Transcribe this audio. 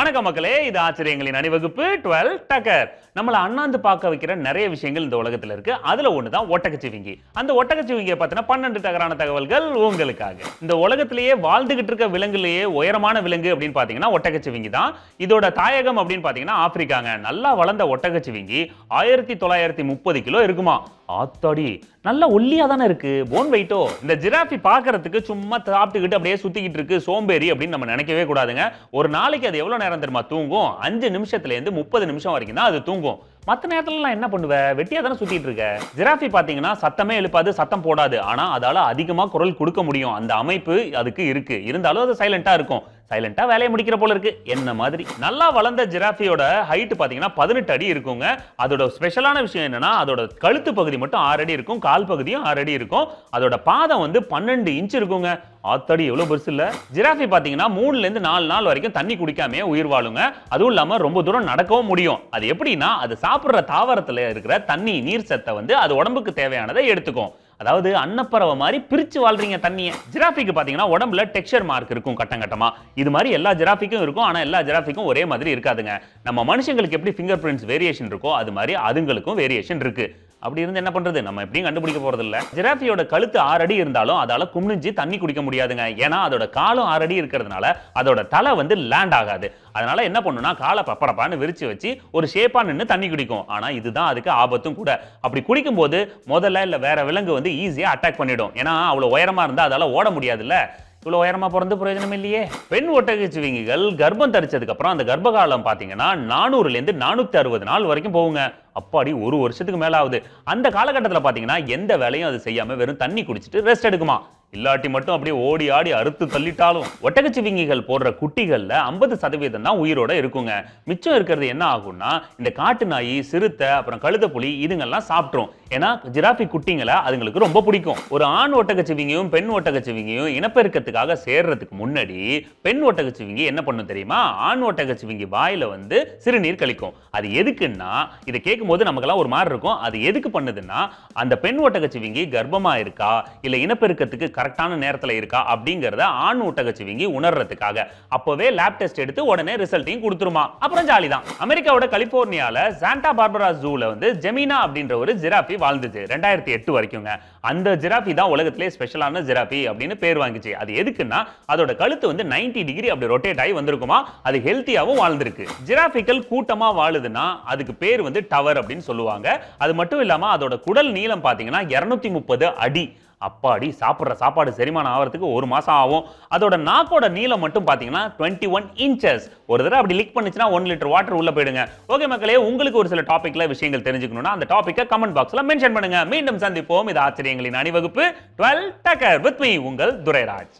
வணக்கம் மக்களே, இது ஆச்சரியங்களின் அணிவகுப்பு 12 டக்கர். நம்மள அண்ணாந்து பார்க்க வைக்கிற நிறைய விஷயங்கள் இந்த உலகத்துல இருக்கு. அதுல ஒண்ணுதான் ஒட்டகச்சிவிங்கி. அந்த ஒட்டகச்சிவிங்கியை பத்தின 12 டக்கரான தகவல்கள் உங்களுக்காக. இந்த உலகத்திலேயே வாழ்ந்துகிட்டு இருக்க விலங்குலயே உயரமான விலங்கு அப்படின்னு பாத்தீங்கன்னா ஒட்டகச்சிவிங்கி தான். இதோட தாயகம் அப்படின்னு பாத்தீங்கன்னா ஆப்பிரிக்காங்க. நல்லா வளர்ந்த ஒட்டகச்சிவிங்கி 1930 கிலோ இருக்குமா. ஆத்தாடி, நல்ல ஒல்லியா தானே இருக்கு. போன் வெயிட்டோ. இந்த ஜிராஃபி பாக்குறதுக்கு சும்மா சாப்பிட்டுக்கிட்டு அப்படியே சுத்திக்கிட்டு இருக்கு, சோம்பேறி அப்படின்னு நம்ம நினைக்கவே கூடாதுங்க. ஒரு நாளைக்கு அது எவ்வளவு நேரம் தெரியுமா தூங்கும்? 5 நிமிஷத்துல இருந்து 30 நிமிஷம் வரைக்கும் தான் அது தூங்கும். மத்த நேரத்துல என்ன பண்ணுவ? வெட்டியா தானே சுத்திட்டு இருக்க. ஜிராஃபி பாத்தீங்கன்னா சத்தமே எழுப்பாது, சத்தம் போடாது. ஆனா அதால அதிகமா குரல் கொடுக்க முடியும். அந்த அமைப்பு அதுக்கு இருக்கு. இருந்தாலும் அது சைலண்டா இருக்கும். சைலண்டா வேலையை முடிக்கிற போல இருக்கு. என்ன மாதிரி நல்லா வளர்ந்த ஜிராஃபியோட ஹைட் பாத்தீங்கன்னா 18 அடி இருக்குங்க. அதோட ஸ்பெஷலான விஷயம் என்னன்னா, அதோட கழுத்து பகுதி மட்டும் 6 அடி இருக்கும், கால் பகுதியும் 6 அடி இருக்கும். அதோட பாதம் 12 இன்ச் இருக்குங்க. ஆத்தாடி, எவ்வளவு பெருசு இல்ல. ஜிராஃபி பாத்தீங்கன்னா 3ல இருந்து 4 நாள் வரைக்கும் தண்ணி குடிக்காம உயிர் வாழுங்க. அதுவும் இல்லாம ரொம்ப தூரம் நடக்கவும் முடியும். அது எப்படின்னா, அது சாப்பிடுற தாவரத்துல இருக்கிற தண்ணி, நீர் சத்தை அது உடம்புக்கு தேவையானதை எடுத்துக்கும். அதாவது அன்னப்பறவை மாதிரி பிரிச்சு வாழ்றீங்க தண்ணியை. ஜிராஃபிக்கு பாத்தீங்கன்னா உடம்புல டெக்ஸ்சர் மார்க் இருக்கும் கட்டம் கட்டமா. இது மாதிரி எல்லா ஜிராஃபிக்கும் இருக்கும். ஆனா எல்லா ஜிராஃபிக்கும் ஒரே மாதிரி இருக்காதுங்க. நம்ம மனுஷங்களுக்கு எப்படி ஃபிங்கர் பிரிண்ட்ஸ் வேரியேஷன் இருக்கோ அது மாதிரி அதுங்களுக்கும் வேரியேஷன் இருக்கு. அப்படி இருந்து என்ன பண்றது? நம்ம எப்படியும் கண்டுபிடிக்க போறது இல்ல. ஜிராஃபியோட கழுத்து 6 அடி இருந்தாலும் அதால குமிஞ்சு தண்ணி குடிக்க முடியாதுங்க. ஏன்னா அதோட காலும் 6 அடி இருக்கிறதுனால அதோட தலை லேண்ட் ஆகாது. அதனால என்ன பண்ணுனா, காலை பப்பரப்பான்னு விரிச்சு வச்சு ஒரு ஷேப்பா நின்னு தண்ணி குடிக்கும். ஆனா இதுதான் அதுக்கு ஆபத்தும் கூட. அப்படி குடிக்கும் போது முதல்ல இல்ல வேற விலங்கு ஈஸியா அட்டாக் பண்ணிடும். ஏன்னா அவ்வளவு உயரமா இருந்தா அதால ஓட முடியாதுல்ல. இவ்வளவு உயரமா பிறந்து பிரயோஜனம் இல்லையே. பெண் ஒட்டகச்சிவிங்கிகள் கர்ப்பம் தரிச்சதுக்கு அப்புறம் அந்த கர்ப்பகாலம் பாத்தீங்கன்னா 400ல இருந்து 460 நாள் வரைக்கும் போகுங்க. அப்பாடி, ஒரு வருஷத்துக்கு மேல ஆகுது. அந்த காலகட்டத்தில் பாத்தீங்கன்னா எந்த வேலையும் அது செய்யாம வெறும் தண்ணி குடிச்சிட்டு ரெஸ்ட் எடுக்குமா. இல்லாட்டி மட்டும் அப்படியே ஓடி ஆடி அறுத்து தள்ளிட்டாலும் ஒட்டகச்சிவிங்கிகள் போடுற குட்டிகள்ல 50% தான் உயிரோட இருக்குங்க. மிச்சம் இருக்கிறது என்ன ஆகும்னா, இந்த காட்டு நாய், சிறுத்தை, அப்புறம் கழுத புலி இதுங்கெல்லாம் சாப்பிட்ரும். ஏன்னா ஜிராஃபி குட்டிங்களை அதுங்களுக்கு ரொம்ப பிடிக்கும். ஒரு ஆண் ஒட்டகச்சிவிங்கியும் பெண் ஒட்டகச்சிவிங்கியும் இனப்பெருக்கத்துக்காக சேர்றதுக்கு முன்னாடி பெண் ஒட்டகச்சிவிங்கி என்ன பண்ணும் தெரியுமா? ஆண் ஒட்டகச்சிவிங்கி வாயில சிறுநீர் கழிக்கும். அது எதுக்குன்னா, இதை கேட்கும்போது நமக்கெல்லாம் ஒரு மாதிரி இருக்கும். அது எதுக்கு பண்ணுதுன்னா, அந்த பெண் ஒட்டகச்சிவிங்கி கர்ப்பமா இருக்கா இல்ல இனப்பெருக்கத்துக்கு கரெக்டான நேரத்துல இருக்கா அப்படிங்கறத ஆண் ஒட்டகச்சிவிங்கி உணர்றதுக்காக அப்பவே லேப் டெஸ்ட் எடுத்து உடனே ரிசல்ட்டையும் கொடுத்துருமா. அப்புறம் ஜாலி தான். அமெரிக்காவோட கலிபோர்னியால சாண்டா பார்பரா ஜூல ஜெமினா அப்படின்ற ஒரு ஜிராஃபி வாழ்ந்துச்சு 2008 வரைக்குங்க. அந்த ஜிராஃபி தான் உலகத்திலே ஸ்பெஷலான ஜிராஃபி அப்படின்னு பேர் வாங்கிச்சு. அது எதுக்குன்னா, அதோட கழுத்து 90 டிகிரி அப்படி ரொட்டேட் ஆகி வந்திருக்குமா. அது ஹெல்த்தியாவும் வாழ்ந்திருக்கு. ஜிராஃபிகள் கூட்டமா வாழுதுன்னா அதுக்கு பேர் டவர் அப்படின்னு சொல்லுவாங்க. அது மட்டும் இல்லாம அதோட குடல் நீளம் பாத்தீங்கன்னா 230 அடி. அப்பாடி, சாப்பிடுற சாப்பாடு செரிமானம் ஆகிறதுக்கு 1 மாசம் ஆகும். அதோட நாக்கோட நீளம் மட்டும் பாத்தீங்கன்னா 21 இன்ச்சஸ். ஒரு தடவை அப்படி லீக் பண்ணுச்சுன்னா 1 லிட்டர் வாட்டர் உள்ள போயிடுங்க. ஓகே மக்களே, உங்களுக்கு ஒரு சில டாபிக்ல விஷயங்கள் தெரிஞ்சுக்கணும்னா அந்த டாபிக்கை கமெண்ட் பாக்ஸ்ல மென்ஷன் பண்ணுங்க. மீண்டும் சந்திப்போம். இது ஆச்சரியங்களின் அணிவகுப்பு 12 டக்கர் வித் மீ, உங்கள் துரைராஜ்.